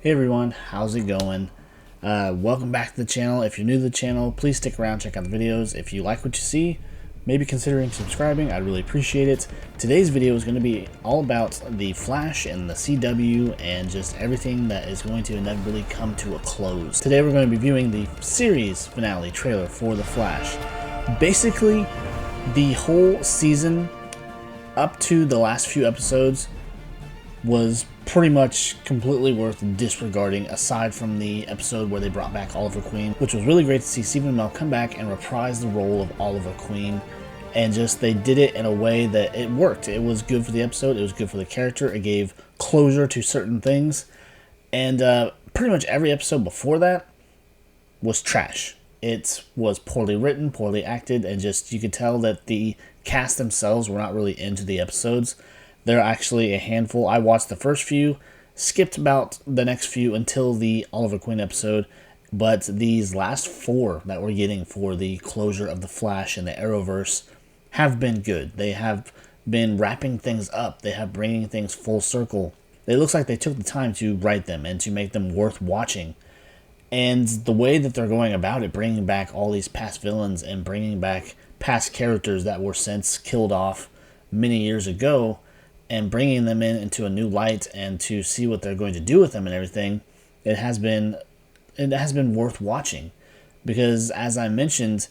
Hey everyone, how's it going? Welcome back to the channel. If you're new to the channel, please stick around, check out the videos. If you like what you see, maybe considering subscribing, I'd really appreciate it. Today's video is going to be all about the Flash and the CW and just everything that is going to inevitably come to a close. Today we're going to be viewing the series finale trailer for the Flash. Basically, the whole season up to the last few episodes was pretty much completely worth disregarding, aside from the episode where they brought back Oliver Queen, which was really great to see Stephen Amell come back and reprise the role of Oliver Queen. And just, they did it in a way that it worked. It was good for the episode, it was good for the character, it gave closure to certain things. And pretty much every episode before that was trash. It was poorly written, poorly acted, and just, you could tell that the cast themselves were not really into the episodes. There are actually a handful. I watched the first few, skipped about the next few until the Oliver Queen episode, but these last four that we're getting for the closure of the Flash and the Arrowverse have been good. They have been wrapping things up. They have bringing things full circle. It looks like they took the time to write them and to make them worth watching. And the way that they're going about it, bringing back all these past villains and bringing back past characters that were since killed off many years ago, and bringing them into a new light and to see what they're going to do with them and everything, it has been worth watching. Because as I mentioned,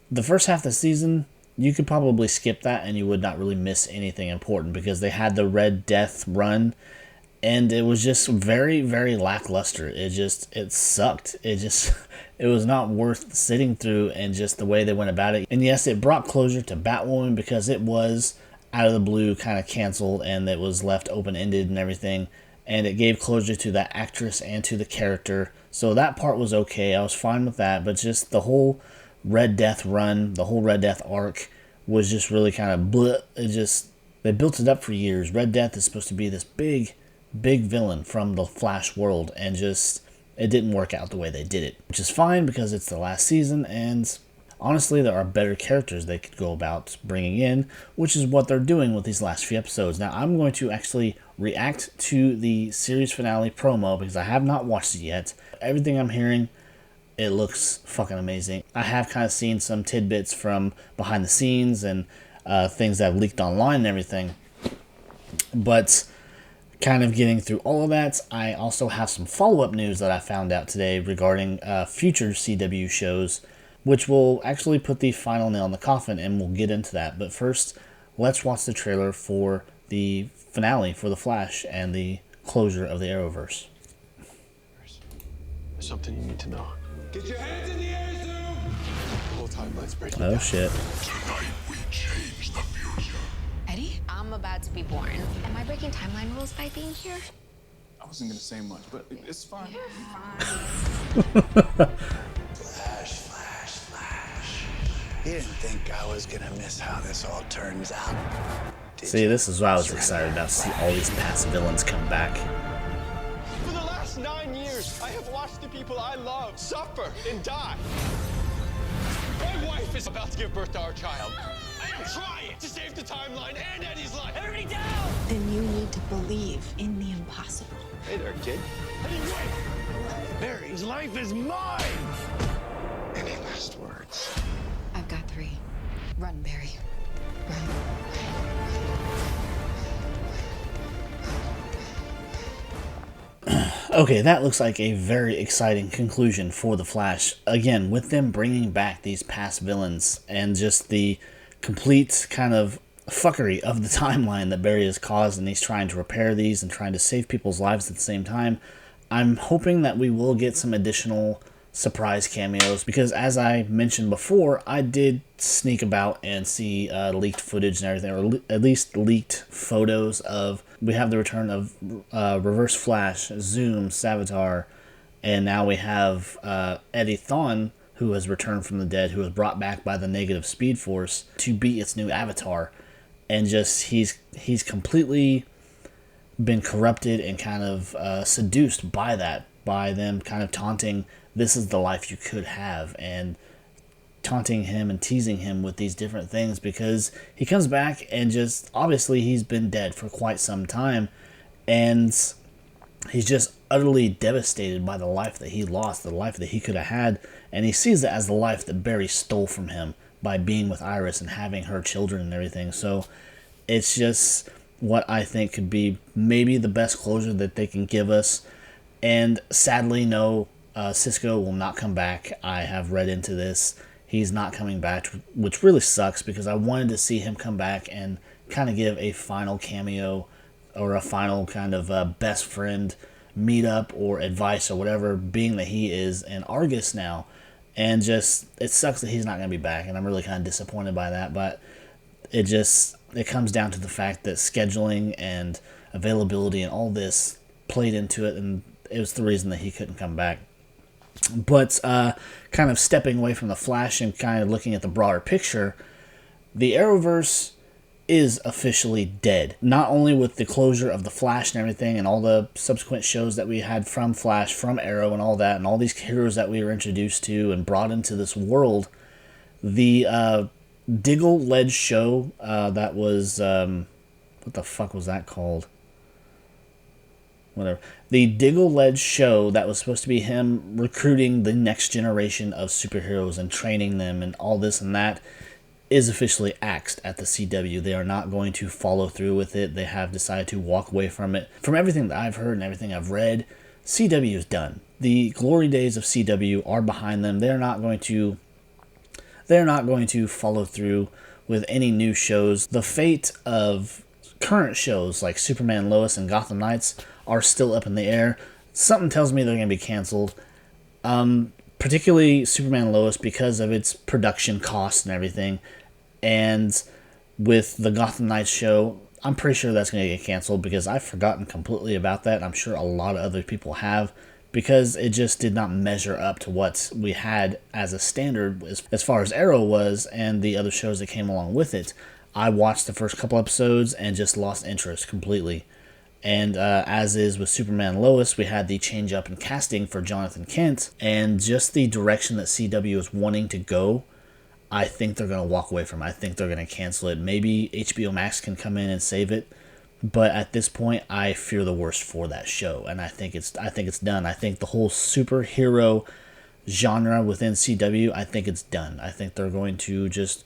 the first half of the season, you could probably skip that and you would not really miss anything important, because they had the Red Death run and it was just very, very lackluster. It sucked. It was not worth sitting through, and just the way they went about it. And yes, it brought closure to Batwoman, because it was out of the blue kind of canceled and it was left open-ended and everything, and it gave closure to that actress and to the character, so that part was okay. I was fine with that. But just the whole Red Death run, the whole Red Death arc was just really kind of bleh. They built it up for years. Red Death is supposed to be this big villain from the Flash world, and just it didn't work out the way they did it, which is fine because it's the last season, and honestly, there are better characters they could go about bringing in, which is what they're doing with these last few episodes. Now, I'm going to actually react to the series finale promo because I have not watched it yet. Everything I'm hearing, it looks fucking amazing. I have kind of seen some tidbits from behind the scenes and things that have leaked online and everything. But kind of getting through all of that, I also have some follow-up news that I found out today regarding future CW shows, which will actually put the final nail in the coffin, and we'll get into that. But first, let's watch the trailer for the finale for The Flash and the closure of the Arrowverse. There's something you need to know. Get your hands in the air, Zoom! The whole timeline's breaking Oh, down. shit. Tonight we change the future. Eddie? I'm about to be born. Am I breaking timeline rules by being here? I wasn't gonna say much, but it's fine. You didn't think I was gonna miss how this all turns out. See, this is what I was excited about, to see all these past villains come back. For the last 9 years, I have watched the people I love suffer and die. My wife is about to give birth to our child. I am trying to save the timeline and Eddie's life. Everybody down! Then you need to believe in the impossible. Hey there, kid. Eddie, wait! Barry's life is mine! Any last words? I've got 3. Run, Barry. Run. Okay, that looks like a very exciting conclusion for The Flash. Again, with them bringing back these past villains and just the complete kind of fuckery of the timeline that Barry has caused, and he's trying to repair these and trying to save people's lives at the same time. I'm hoping that we will get some additional surprise cameos, because as I mentioned before, I did sneak about and see leaked footage and everything, or at least leaked photos of, we have the return of Reverse Flash, Zoom, Savitar, and now we have Eddie Thawne, who has returned from the dead, who was brought back by the negative Speed Force to be its new avatar. And just, he's completely been corrupted and kind of seduced by that, by them kind of taunting, this is the life you could have, and taunting him and teasing him with these different things, because he comes back and just, obviously he's been dead for quite some time, and he's just utterly devastated by the life that he lost, the life that he could have had, and he sees it as the life that Barry stole from him by being with Iris and having her children and everything. So it's just what I think could be maybe the best closure that they can give us. And sadly, no, Cisco will not come back. I have read into this. He's not coming back, which really sucks because I wanted to see him come back and kind of give a final cameo or a final kind of best friend meetup or advice or whatever, being that he is in Argus now. And just, it sucks that he's not going to be back, and I'm really kind of disappointed by that. But it comes down to the fact that scheduling and availability and all this played into it, and it was the reason that he couldn't come back. But kind of stepping away from the Flash and kind of looking at the broader picture, the Arrowverse is officially dead. Not only with the closure of the Flash and everything and all the subsequent shows that we had from Flash, from Arrow and all that, and all these heroes that we were introduced to and brought into this world, the Diggle led show that was what the fuck was that called? Whatever. The Diggle led show that was supposed to be him recruiting the next generation of superheroes and training them and all this and that is officially axed at the CW. They are not going to follow through with it. They have decided to walk away from it. From everything that I've heard and everything I've read, CW is done. The glory days of CW are behind them. They're not going to follow through with any new shows. The fate of current shows like Superman, Lois, and Gotham Knights are still up in the air. Something tells me they're going to be canceled. Particularly Superman, Lois, because of its production costs and everything. And with the Gotham Knights show, I'm pretty sure that's going to get canceled because I've forgotten completely about that. I'm sure a lot of other people have, because it just did not measure up to what we had as a standard as far as Arrow was and the other shows that came along with it. I watched the first couple episodes and just lost interest completely. And as is with Superman and Lois, we had the change up in casting for Jonathan Kent, and just the direction that CW is wanting to go, I think they're going to walk away from it. I think they're going to cancel it. Maybe HBO Max can come in and save it, but at this point, I fear the worst for that show, and I think it's done. I think the whole superhero genre within CW, I think it's done. I think they're going to just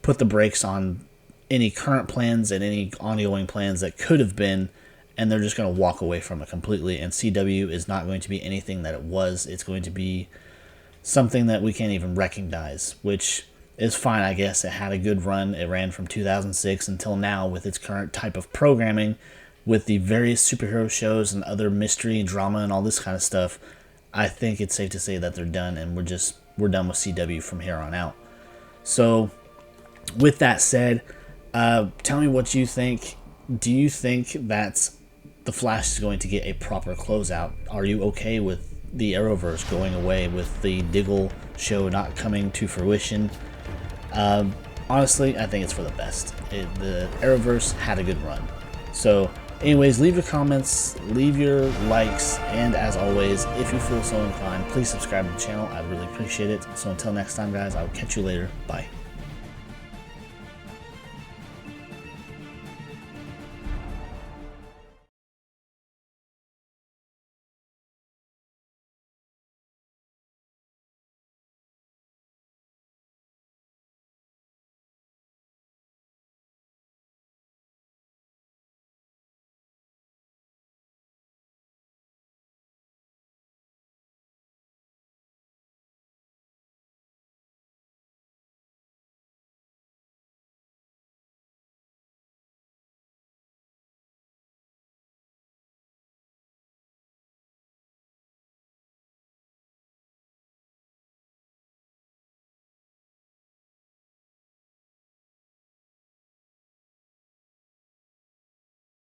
put the brakes on any current plans and any ongoing plans that could have been, and they're just going to walk away from it completely. And CW is not going to be anything that it was. It's going to be something that we can't even recognize, which is fine, I guess. It had a good run. It ran from 2006 until now with its current type of programming, with the various superhero shows and other mystery and drama and all this kind of stuff. I think it's safe to say that they're done, and we're done with CW from here on out. So, with that said, tell me what you think. Do you think that The Flash is going to get a proper closeout? Are you okay with the Arrowverse going away, with the Diggle show not coming to fruition? Honestly, I think it's for the best. The Arrowverse had a good run. So, anyways, leave your comments, leave your likes, and as always, if you feel so inclined, please subscribe to the channel. I'd really appreciate it. So until next time, guys, I'll catch you later. Bye.